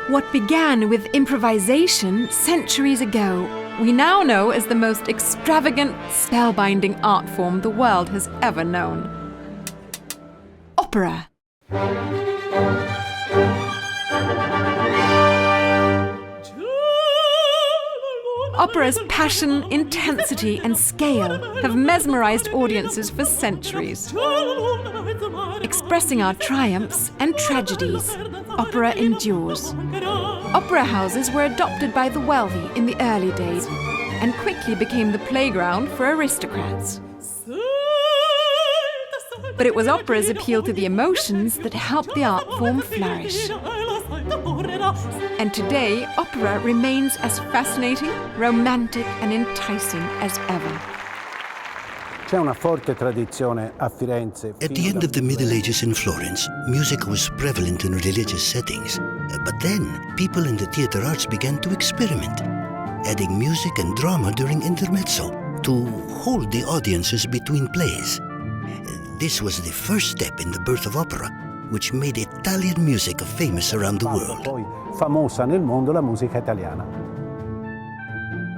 What began with improvisation centuries ago, we now know as the most extravagant, spellbinding art form the world has ever known. Opera. Opera's passion, intensity, and scale have mesmerized audiences for centuries. Expressing our triumphs and tragedies, opera endures. Opera houses were adopted by the wealthy in the early days and quickly became the playground for aristocrats. But it was opera's appeal to the emotions that helped the art form flourish. And today, opera remains as fascinating, romantic, and enticing as ever. C'è una forte tradizione a Firenze. At the end of the Middle Ages in Florence, music was prevalent in religious settings. But then, people in the theater arts began to experiment, adding music and drama during intermezzo to hold the audiences between plays. This was the first step in the birth of opera, which made Italian music famous around the world. Poi famosa nel mondo la musica italiana.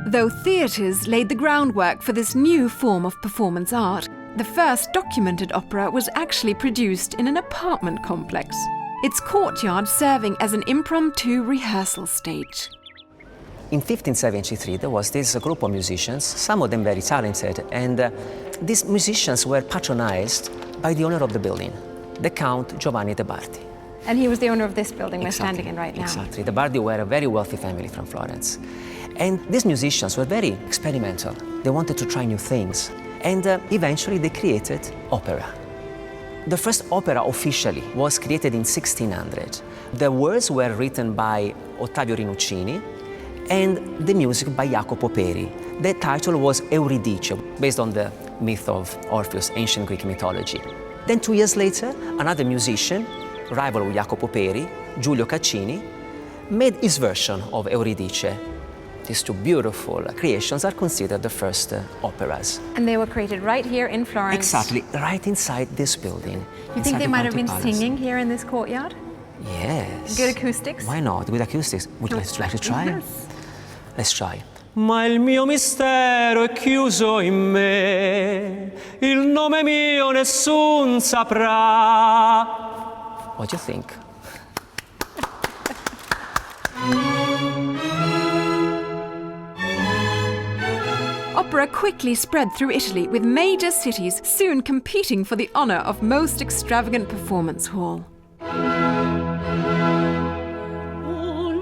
Though theatres laid the groundwork for this new form of performance art, the first documented opera was actually produced in an apartment complex, its courtyard serving as an impromptu rehearsal stage. In 1573, there was this group of musicians, some of them very talented, and these musicians were patronized by the owner of the building, the Count Giovanni de' Bardi. And he was the owner of this building we're Exactly, standing in right now. Exactly. The Bardi were a very wealthy family from Florence. And these musicians were very experimental. They wanted to try new things. And eventually they created opera. The first opera officially was created in 1600. The words were written by Ottavio Rinuccini and the music by Jacopo Peri. The title was Euridice, based on the myth of Orpheus, ancient Greek mythology. Then 2 years later, another musician, rival with Jacopo Peri, Giulio Caccini, made his version of Euridice. These two beautiful creations are considered the first operas. And they were created right here in Florence. Exactly, right inside this building. You think they might have been singing here in this courtyard? Yes. Good acoustics? Why not? With acoustics. Would you like to try? Yes. Let's try. Ma il mio mistero è chiuso in me, il nome mio nessun saprà. What do you think? Opera quickly spread through Italy, with major cities soon competing for the honor of most extravagant performance hall.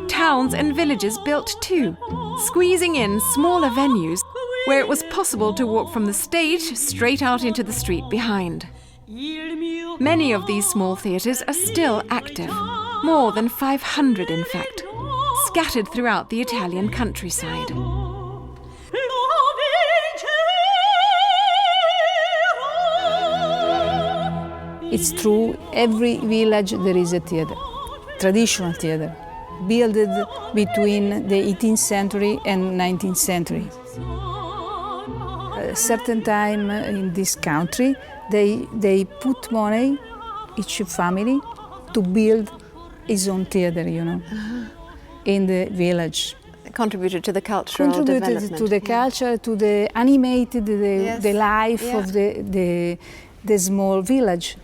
Towns and villages built too, squeezing in smaller venues where it was possible to walk from the stage straight out into the street behind. Many of these small theatres are still active, more than 500 in fact, scattered throughout the Italian countryside. It's true, every village there is a theatre, traditional theatre, built between the 18th century and 19th century. A certain time in this country, they put money, each family, to build his own theatre, you know, in the village. Contributed to the cultural Contributed development. to the culture, to the animated the life Yeah. of the small village.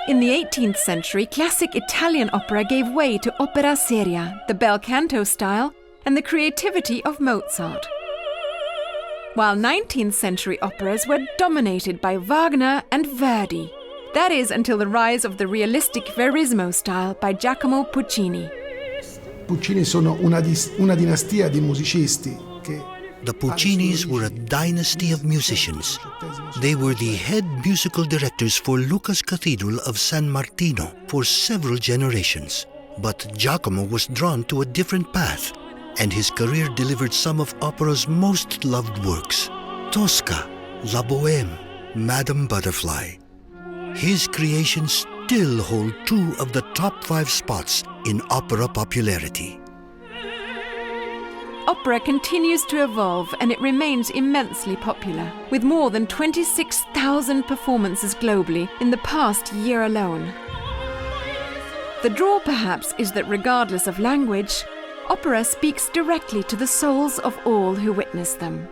In the 18th century, classic Italian opera gave way to opera seria, the bel canto style, and the creativity of Mozart. While 19th century operas were dominated by Wagner and Verdi. That is until the rise of the realistic Verismo style by Giacomo Puccini. Puccini sono una dinastia di musicisti che The Puccinis were a dynasty of musicians. They were the head musical directors for Lucca's Cathedral of San Martino for several generations. But Giacomo was drawn to a different path, and his career delivered some of opera's most loved works: Tosca, La Bohème, Madame Butterfly. His creations still hold 2 of the top 5 spots in opera popularity. Opera continues to evolve and it remains immensely popular, with more than 26,000 performances globally in the past year alone. The draw, perhaps, is that regardless of language, opera speaks directly to the souls of all who witness them.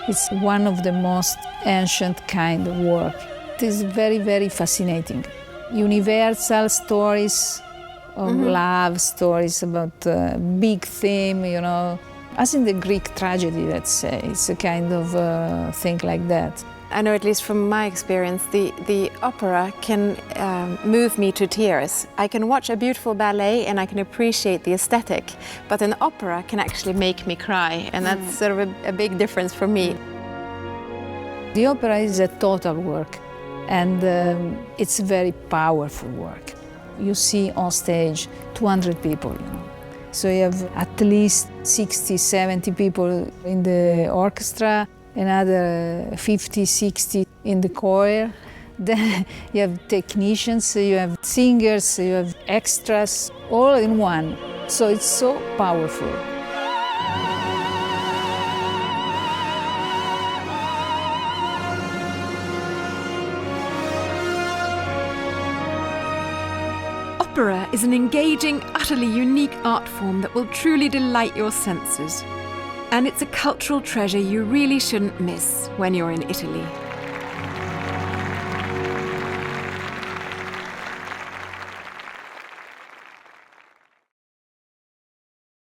It's one of the most ancient kind of work. It is very, very fascinating. Universal stories of love, stories about big theme, you know. As in the Greek tragedy, let's say, it's a kind of thing like that. I know, at least from my experience, the opera can move me to tears. I can watch a beautiful ballet and I can appreciate the aesthetic, but an opera can actually make me cry, and that's sort of a big difference for me. The opera is a total work, and it's a very powerful work. You see on stage 200 people, you know. So you have at least 60, 70 people in the orchestra, another 50, 60 in the choir. Then you have technicians, you have singers, you have extras, all in one. So it's so powerful. Opera is an engaging, utterly unique art form that will truly delight your senses. And it's a cultural treasure you really shouldn't miss when you're in Italy.